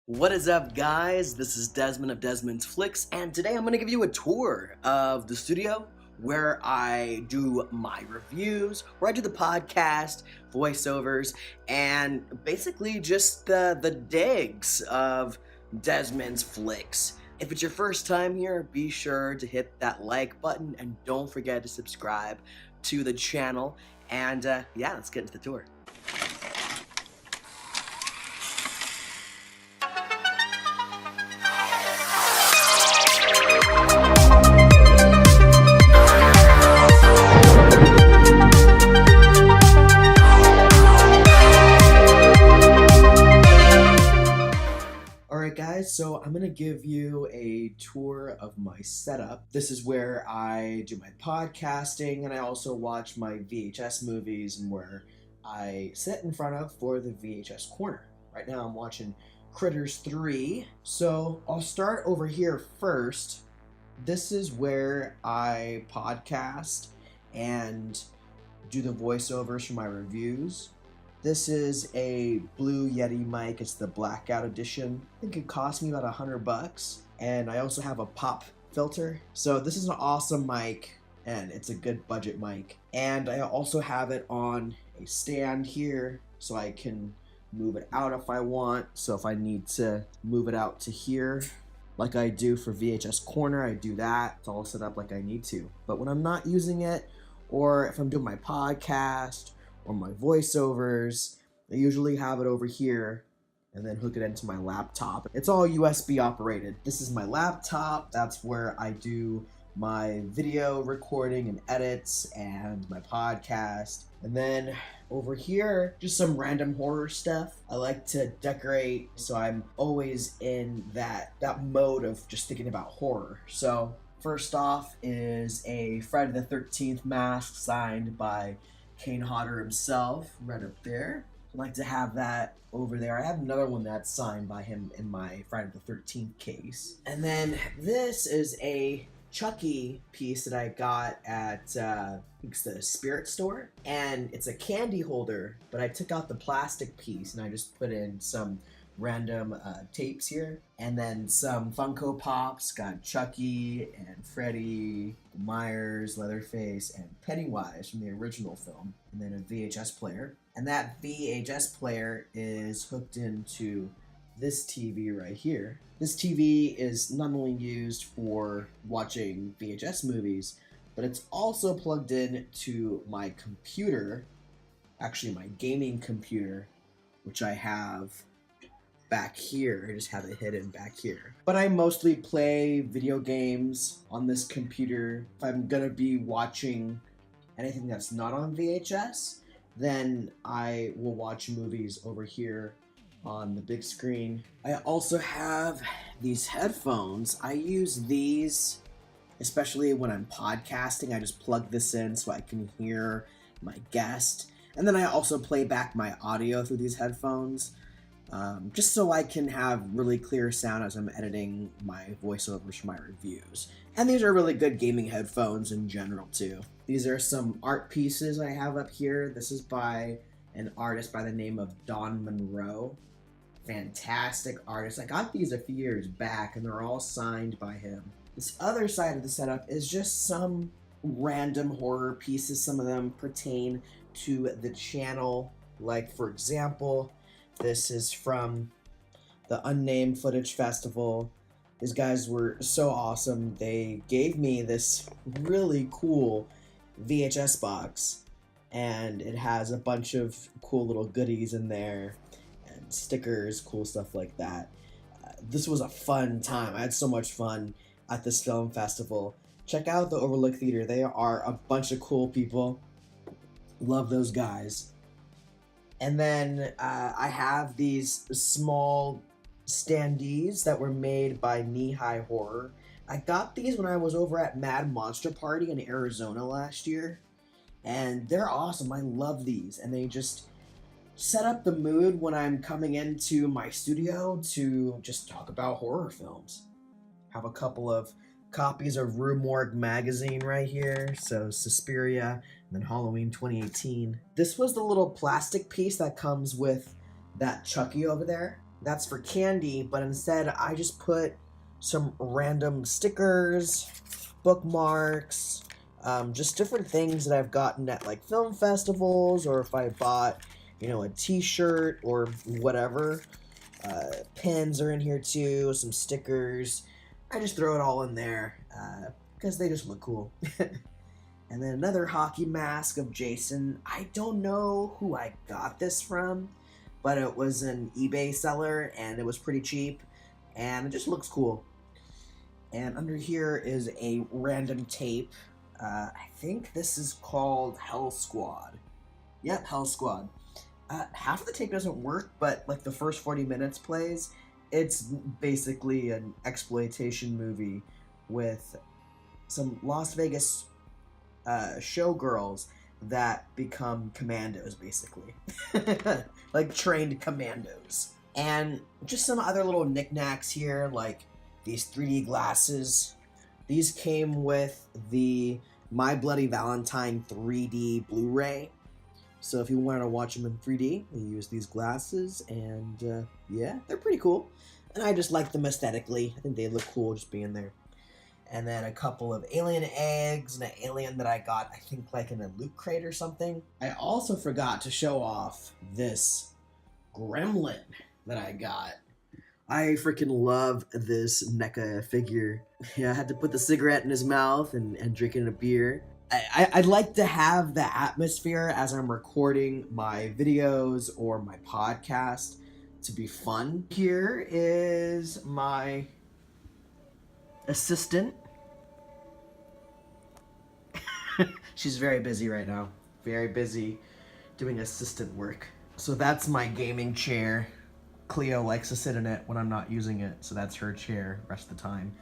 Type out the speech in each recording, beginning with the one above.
What is up, guys? This is Desmond of Desmond's Flicks, and today I'm going to give you a tour of the studio where I do my reviews, where I do the podcast, voiceovers, and basically just the digs of Desmond's Flicks. If it's your first time here, be sure to hit that like button and don't forget to subscribe to the channel. And yeah, let's get into the tour. Alright guys, so I'm going to give you a tour of my setup. This is where I do my podcasting, and I also watch my VHS movies and where I sit in front of for the VHS corner. Right now I'm watching Critters 3, so I'll start over here first. This is where I podcast and do the voiceovers for my reviews. This is a Blue Yeti mic. It's the Blackout Edition. I think it cost me about $100. And I also have a pop filter. So this is an awesome mic, and it's a good budget mic. And I also have it on a stand here, so I can move it out if I want. So if I need to move it out to here, like I do for VHS Corner, I do that. It's all set up like I need to. But when I'm not using it, or if I'm doing my podcast, or my voiceovers, I usually have it over here and then hook it into my laptop. It's all USB operated. This is my laptop. That's where I do my video recording and edits and my podcast. And then over here, just some random horror stuff. I like to decorate, so I'm always in that mode of just thinking about horror. So first off is a Friday the 13th mask signed by Kane Hodder himself, right up there. I'd like to have that over there. I have another one that's signed by him in my Friday the 13th case. And then this is a Chucky piece that I got at, I think it's the Spirit store. And it's a candy holder, but I took out the plastic piece and I just put in some random tapes here, and then some Funko Pops. Got Chucky and Freddy, Myers, Leatherface, and Pennywise from the original film, and then a VHS player. And that VHS player is hooked into this TV right here. This TV is not only used for watching VHS movies, but it's also plugged in to my computer, actually my gaming computer, which I have back here. I just have it hidden back here. But I mostly play video games on this computer. If I'm gonna be watching anything that's not on VHS, then I will watch movies over here on the big screen. I also have these headphones. I use these especially when I'm podcasting. I just plug this in so I can hear my guest. And then I also play back my audio through these headphones. Just so I can have really clear sound as I'm editing my voiceovers for my reviews. And these are really good gaming headphones in general too. These are some art pieces I have up here. This is by an artist by the name of Don Monroe. Fantastic artist. I got these a few years back and they're all signed by him. This other side of the setup is just some random horror pieces. Some of them pertain to the channel. Like, for example, this is from the Unnamed Footage Festival. These guys were so awesome. They gave me this really cool VHS box, and it has a bunch of cool little goodies in there, and stickers, cool stuff like that. This was a fun time. I had so much fun at this film festival. Check out the Overlook Theater. They are a bunch of cool people. Love those guys. And then I have these small standees that were made by Knee High Horror. I got these when I was over at Mad Monster Party in Arizona last year. And they're awesome. I love these. And they just set up the mood when I'm coming into my studio to just talk about horror films. Have a couple of copies of Rue Morgue magazine right here. So Suspiria, and then Halloween 2018. This was the little plastic piece that comes with that Chucky over there. that's for candy, but instead I just put some random stickers, bookmarks, just different things that I've gotten at like film festivals, or if I bought, a t-shirt or whatever. Pins are in here too, some stickers. I just throw it all in there because they just look cool. And then another hockey mask of Jason. I don't know who I got this from, but it was an eBay seller and it was pretty cheap and it just looks cool. And under here is a random tape. I think this is called Hell Squad. Yep, Hell Squad. Half of the tape doesn't work, but like the first 40 minutes plays. It's basically an exploitation movie with some Las Vegas showgirls that become commandos, basically. Like trained commandos. And just some other little knickknacks here, like these 3D glasses. These came with the My Bloody Valentine 3D Blu-ray. So if you wanted to watch them in 3D, you use these glasses, and yeah, they're pretty cool. And I just like them aesthetically. I think they look cool just being there. And then a couple of alien eggs and an alien that I got, I think, like in a loot crate or something. I also forgot to show off this gremlin that I got. I freaking love this NECA figure. Yeah, I had to put the cigarette in his mouth and drinking a beer. I'd like to have the atmosphere as I'm recording my videos or my podcast to be fun. Here is my assistant. She's very busy right now. Very busy doing assistant work. So that's my gaming chair. Cleo likes to sit in it when I'm not using it, so that's her chair rest of the time.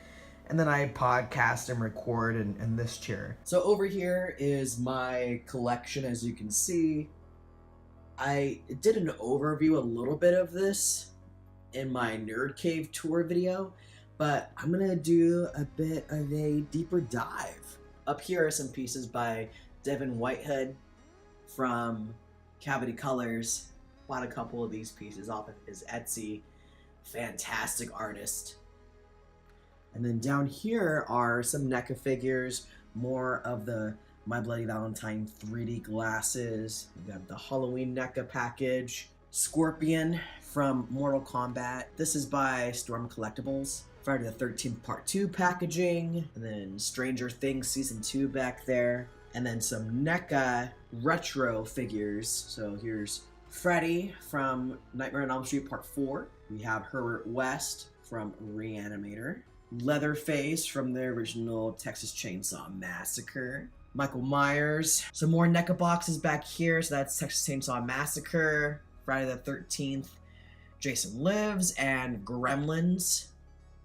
And then I podcast and record in this chair. So over here is my collection, as you can see. I did an overview a little bit of this in my Nerd Cave tour video, but I'm gonna do a bit of a deeper dive. Up here are some pieces by Devin Whitehead from Cavity Colors. Bought a couple of these pieces off of his Etsy. Fantastic artist. And then down here are some NECA figures, more of the My Bloody Valentine 3D glasses. We got the Halloween NECA package. Scorpion from Mortal Kombat. This is by Storm Collectibles. Friday the 13th Part 2 packaging. And then Stranger Things Season 2 back there. And then some NECA retro figures. So here's Freddy from Nightmare on Elm Street Part 4. We have Herbert West from Reanimator. Leatherface from the original Texas Chainsaw Massacre. Michael Myers. Some more NECA boxes back here. So that's Texas Chainsaw Massacre, Friday the 13th, Jason Lives, and Gremlins.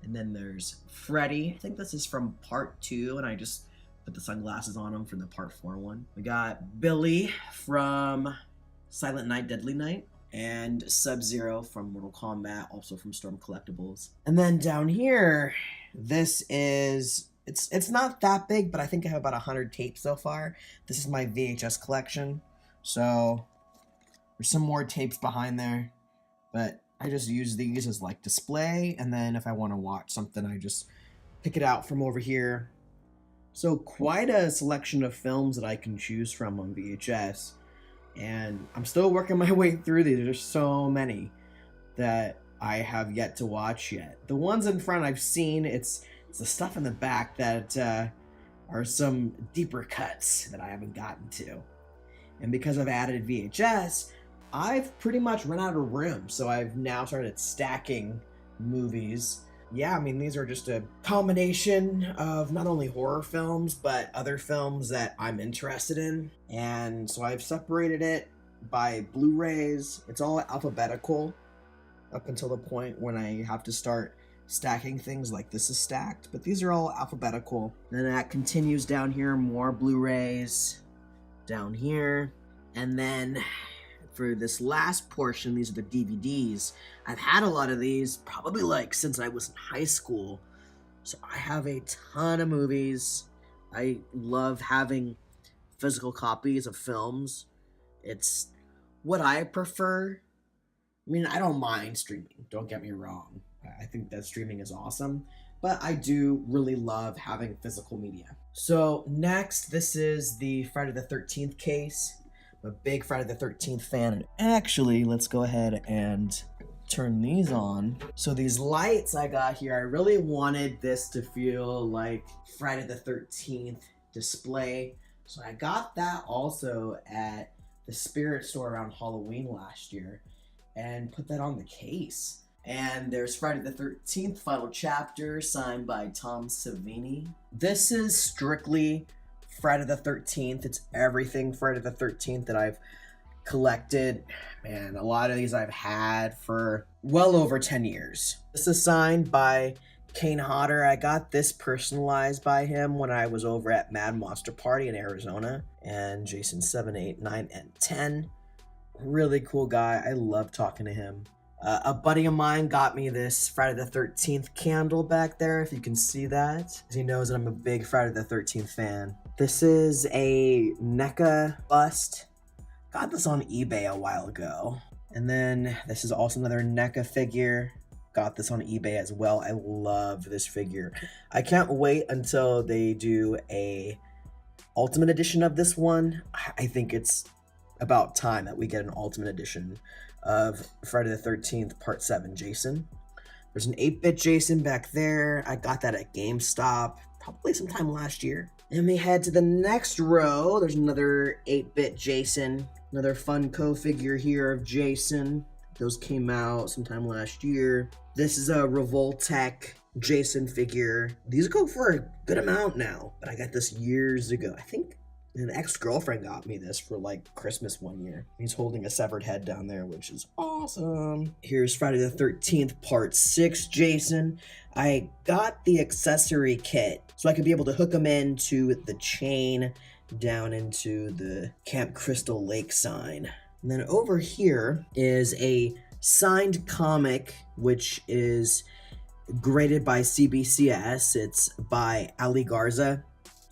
And then there's Freddy. I think this is from Part 2, and I just put the sunglasses on him for the Part 4 one. We got Billy from Silent Night, Deadly Night. And Sub-Zero from Mortal Kombat, also from Storm Collectibles. And then down here, this is, it's not that big, but I think I have about 100 tapes so far. This is my VHS collection. So there's some more tapes behind there, but I just use these as like display. And then if I want to watch something, I just pick it out from over here. So quite a selection of films that I can choose from on VHS. And I'm still working my way through these. There's so many that I have yet to watch yet. The ones in front I've seen. It's the stuff in the back that are some deeper cuts that I haven't gotten to. And because I've added VHS, I've pretty much run out of room. So I've now started stacking movies. Yeah, I mean, these are just a combination of not only horror films, but other films that I'm interested in. And so I've separated it by Blu-rays. It's all alphabetical up until the point when I have to start stacking things like this is stacked. But these are all alphabetical. And then that continues down here, more Blu-rays down here. And then for this last portion, these are the DVDs. I've had a lot of these probably like since I was in high school. So I have a ton of movies. I love having physical copies of films. It's what I prefer. I mean, I don't mind streaming, don't get me wrong. I think that streaming is awesome, but I do really love having physical media. So next, this is the Friday the 13th case. I'm a big Friday the 13th fan. And actually, let's go ahead and turn these on. So these lights I got here, I really wanted this to feel like Friday the 13th display. So I got that also at the Spirit store around Halloween last year and put that on the case. And there's Friday the 13th final chapter signed by Tom Savini. This is strictly Friday the 13th. It's everything Friday the 13th that I've collected. Man, a lot of these I've had for well over 10 years. This is signed by Kane Hodder. I got this personalized by him when I was over at Mad Monster Party in Arizona. And Jason 7, 8, 9, and 10. Really cool guy. I love talking to him. A buddy of mine got me this Friday the 13th candle back there, if you can see that. He knows that I'm a big Friday the 13th fan. This is a NECA bust. Got this on eBay a while ago. And then this is also another NECA figure. Got this on eBay as well. I love this figure. I can't wait until they do a Ultimate Edition of this one. I think it's about time that we get an Ultimate Edition of Friday the 13th Part 7 Jason. There's an 8-bit Jason back there. I got that at GameStop probably sometime last year. And we head to the next row. There's another 8-bit Jason. Another Funko figure here of Jason. Those came out sometime last year. This is a Revoltech Jason figure. These go for a good amount now, but I got this years ago. I think an ex-girlfriend got me this for like Christmas one year. He's holding a severed head down there, which is awesome. Here's Friday the 13th Part 6 Jason. I got the accessory kit so I could be able to hook them into the chain down into the Camp Crystal Lake sign. And then over here is a signed comic, which is graded by CBCS. It's by Ali Garza,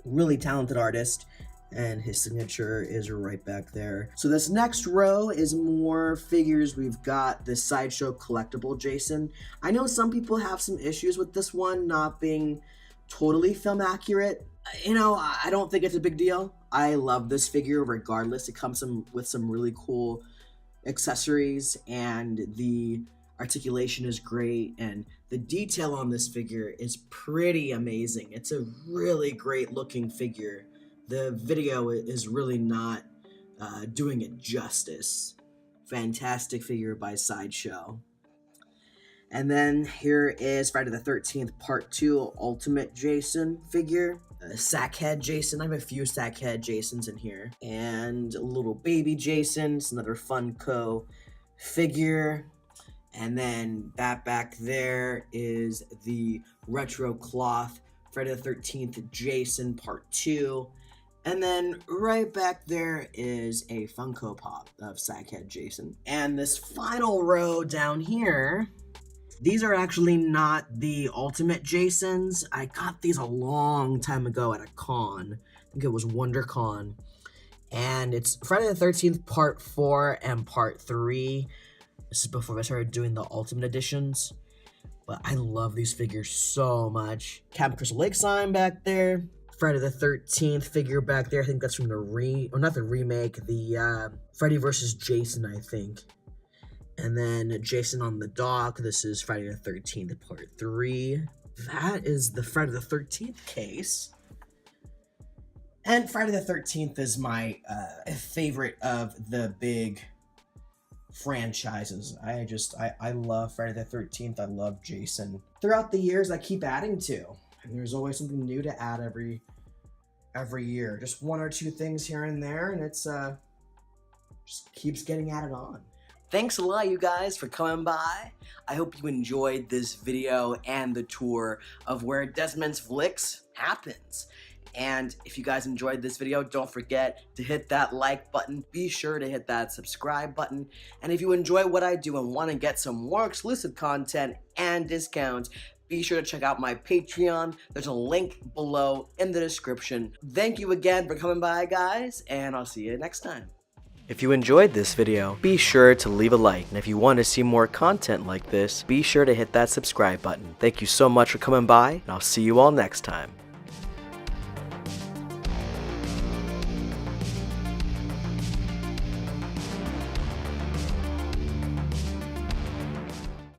really talented artist, and his signature is right back there. So this next row is more figures. We've got the Sideshow collectible Jason. I know some people have some issues with this one not being totally film accurate. You know, I don't think it's a big deal. I love this figure regardless. It comes with some really cool accessories, and the articulation is great, and the detail on this figure is pretty amazing. It's a really great looking figure. The video is really not doing it justice. Fantastic figure by Sideshow. And then here is Friday the 13th Part 2 Ultimate Jason figure. Sackhead Jason. I have a few Sackhead Jasons in here. And a little baby Jason. It's another Funko figure. And then that back there is the retro cloth Friday the 13th Jason Part 2. And then right back there is a Funko Pop of Sackhead Jason. And this final row down here, these are actually not the Ultimate Jasons. I got these a long time ago at a con. I think it was WonderCon. And it's Friday the 13th Part 4 and Part 3. This is before I started doing the Ultimate Editions. But I love these figures so much. Camp Crystal Lake sign back there. Friday the 13th figure back there. I think that's from the not the remake, the Freddy vs. Jason, I think. And then Jason on the Dock. This is Friday the 13th Part 3. That is the Friday the 13th case. And Friday the 13th is my favorite of the big franchises. I love Friday the 13th. I love Jason. Throughout the years, I keep adding to. And there's always something new to add every year. Just one or two things here and there, and it's just keeps getting added on. Thanks a lot, you guys, for coming by. I hope you enjoyed this video and the tour of where Desmond's Flicks happens. And if you guys enjoyed this video, don't forget to hit that like button. Be sure to hit that subscribe button. And if you enjoy what I do and want to get some more exclusive content and discounts, be sure to check out my Patreon. There's a link below in the description. Thank you again for coming by, guys, and I'll see you next time. If you enjoyed this video, be sure to leave a like, and if you want to see more content like this, be sure to hit that subscribe button. Thank you so much for coming by, and I'll see you all next time.